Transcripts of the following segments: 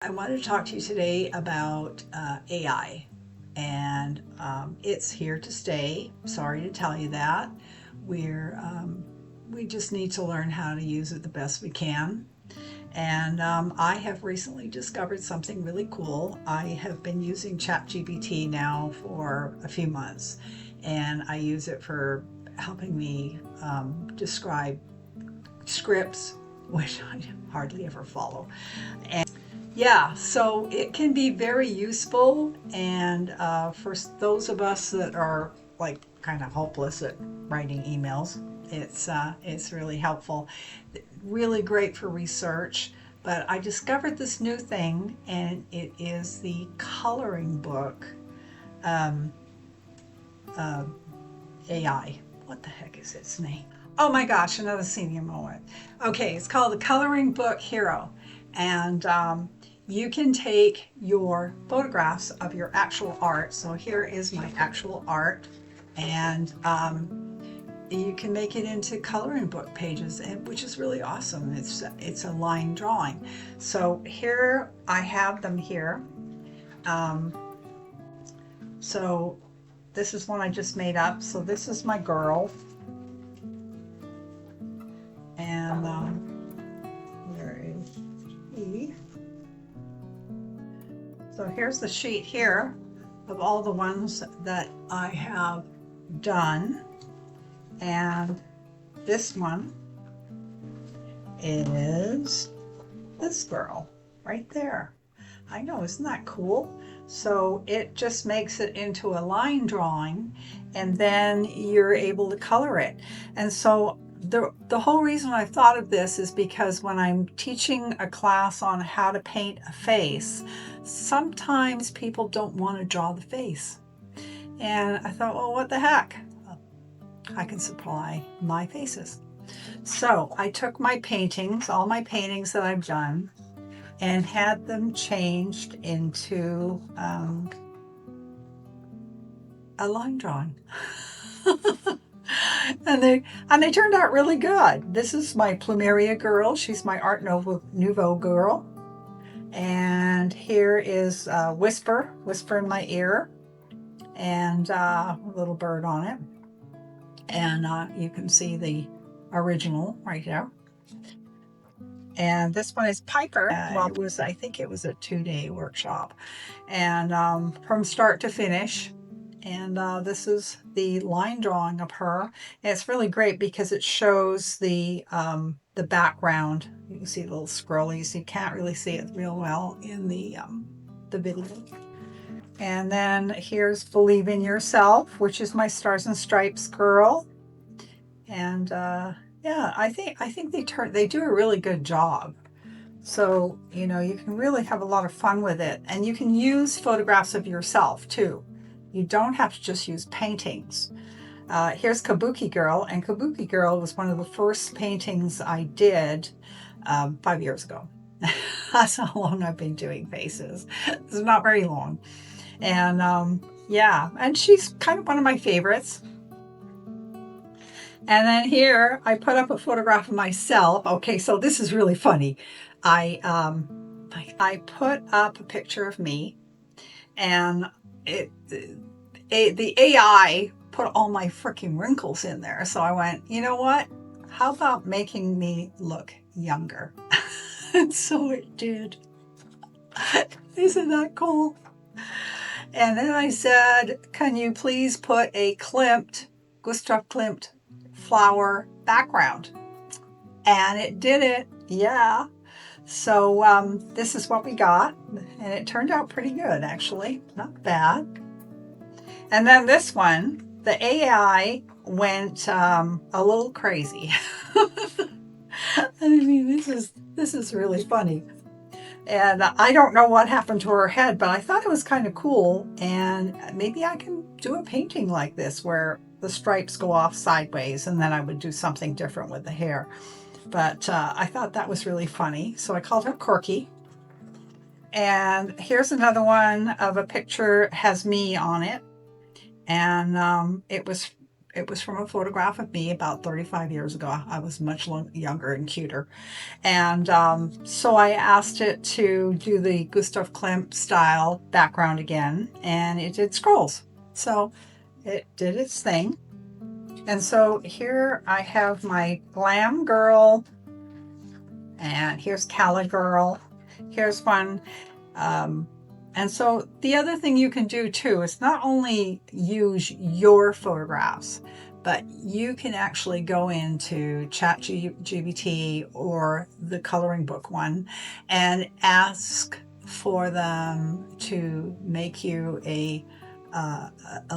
I wanted to talk to you today about AI, and it's here to stay. Sorry to tell you that. We just need to learn how to use it the best we can. And I have recently discovered something really cool. I have been using ChatGPT now for a few months, and I use it for helping me describe scripts, which I hardly ever follow. Yeah, so it can be very useful, and for those of us that are like kind of hopeless at writing emails, it's really helpful. Really great for research. But I discovered this new thing, and it is the coloring book um, uh, AI. What the heck is its name? Oh my gosh, another senior moment. Okay, it's called the Coloring Book Hero. And you can take your photographs of your actual art. So here is my actual art. And you can make it into coloring book pages, which is really awesome. It's a line drawing. So here I have them here. Um, so this is one I just made up. So this is my girl. And where is she? So here's the sheet here of all the ones that I have done. And this one is this girl right there. I know, isn't that cool? So it just makes it into a line drawing, and then you're able to color it. And so the whole reason I thought of this is because when I'm teaching a class on how to paint a face, sometimes people don't want to draw the face. And I thought, well, what the heck? I can supply my faces. So I took my paintings, all my paintings that I've done, and had them changed into a line drawing. and they turned out really good. This is my Plumeria girl. She's my Art Nouveau girl. And here is Whisper in my ear, and a little bird on it. And you can see the original right here. And this one is Piper. I think it was a 2-day workshop, and from start to finish. And this is the line drawing of her. And it's really great because it shows the background. You can see the little scrollies. You can't really see it real well in the video. And then here's Believe in Yourself, which is my Stars and Stripes girl. And yeah, I think they do a really good job. So, you know, you can really have a lot of fun with it. And you can use photographs of yourself too. You don't have to just use paintings. Here's Kabuki Girl, and Kabuki Girl was one of the first paintings I did 5 years ago. That's how long I've been doing faces. It's not very long. And yeah, and she's kind of one of my favorites. And then here I put up a photograph of myself. Okay, so this is really funny. I put up a picture of me, and the AI put all my freaking wrinkles in there. So I went, you know what? How about making me look younger? And so it did. Isn't that cool? And then I said, can you please put a Gustav Klimt flower background? And it did it. Yeah. So this is what we got, and it turned out pretty good, actually. Not bad. And then this one, the AI went a little crazy. I mean, this is really funny. And I don't know what happened to her head, but I thought it was kind of cool. And maybe I can do a painting like this where the stripes go off sideways, and then I would do something different with the hair. But I thought that was really funny. So I called her Corky. And here's another one of a picture, has me on it. And it was It was from a photograph of me about 35 years ago. I was much younger and cuter. And so I asked it to do the Gustav Klimt style background again, and it did scrolls. So it did its thing. And so here I have my glam girl, and here's Cala girl. Here's one. And so the other thing you can do too is not only use your photographs, but you can actually go into ChatGPT or the coloring book one and ask for them to make you a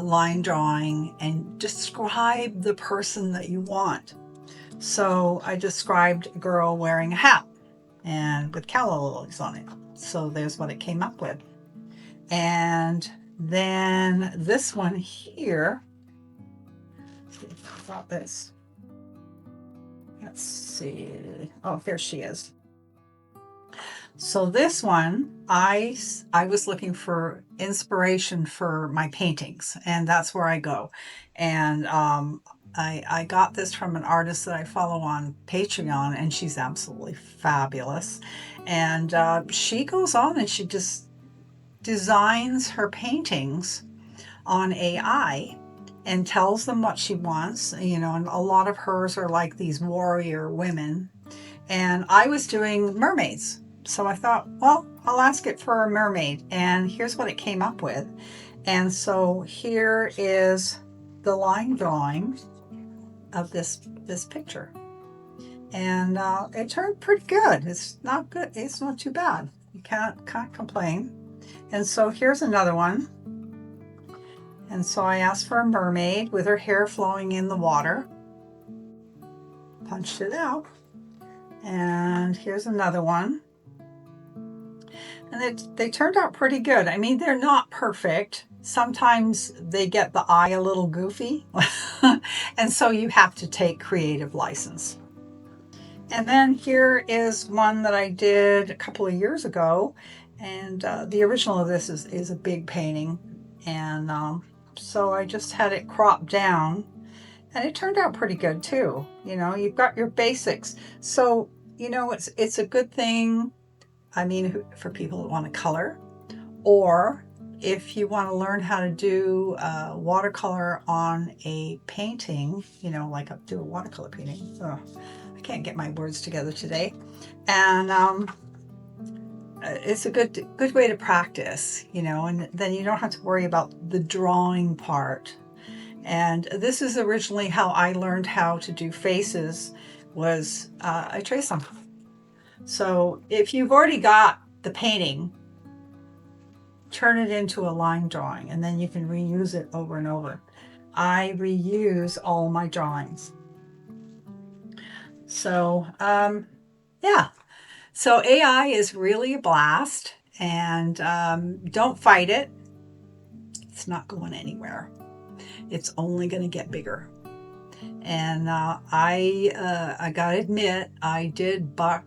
line drawing and describe the person that you want. So I described a girl wearing a hat and with calla lilies on it. So there's what it came up with. And then this one here, let's see if I got this. Let's see. Oh, here she is. So this one, I was looking for inspiration for my paintings, and that's where I go. And I got this from an artist that I follow on Patreon, and she's absolutely fabulous. And she goes on and she just designs her paintings on AI and tells them what she wants, you know, and a lot of hers are like these warrior women. And I was doing mermaids. So I thought, well, I'll ask it for a mermaid. And here's what it came up with. And so here is the line drawing of this picture. And it turned pretty good. It's not good. It's not too bad. You can't complain. And so here's another one. And so I asked for a mermaid with her hair flowing in the water. Punched it out. And here's another one. And they turned out pretty good. I mean, they're not perfect. Sometimes they get the eye a little goofy. And so you have to take creative license. And then here is one that I did a couple of years ago. And the original of this is a big painting. And so I just had it cropped down. And it turned out pretty good too. You know, you've got your basics. So, you know, it's a good thing, I mean, for people that want to color, or if you want to learn how to do watercolor on a painting, you know, like do a watercolor painting. Oh, I can't get my words together today. And it's a good way to practice, you know, and then you don't have to worry about the drawing part. And this is originally how I learned how to do faces, was I trace them. So if you've already got the painting, turn it into a line drawing, and then you can reuse it over and over. I reuse all my drawings. So yeah, so AI is really a blast, and don't fight it. It's not going anywhere. It's only going to get bigger. And I gotta admit, I did buck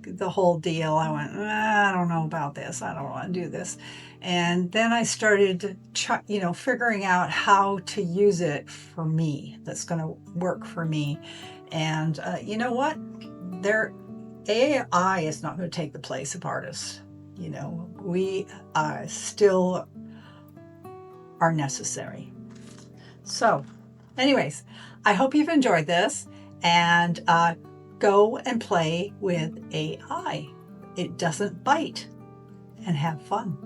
the whole deal. I went, I don't know about this. I don't want to do this. And then I started, figuring out how to use it for me. That's going to work for me. And you know what? AI is not going to take the place of artists. You know, we still are necessary. So, anyways, I hope you've enjoyed this, and go and play with AI. It doesn't bite, and have fun.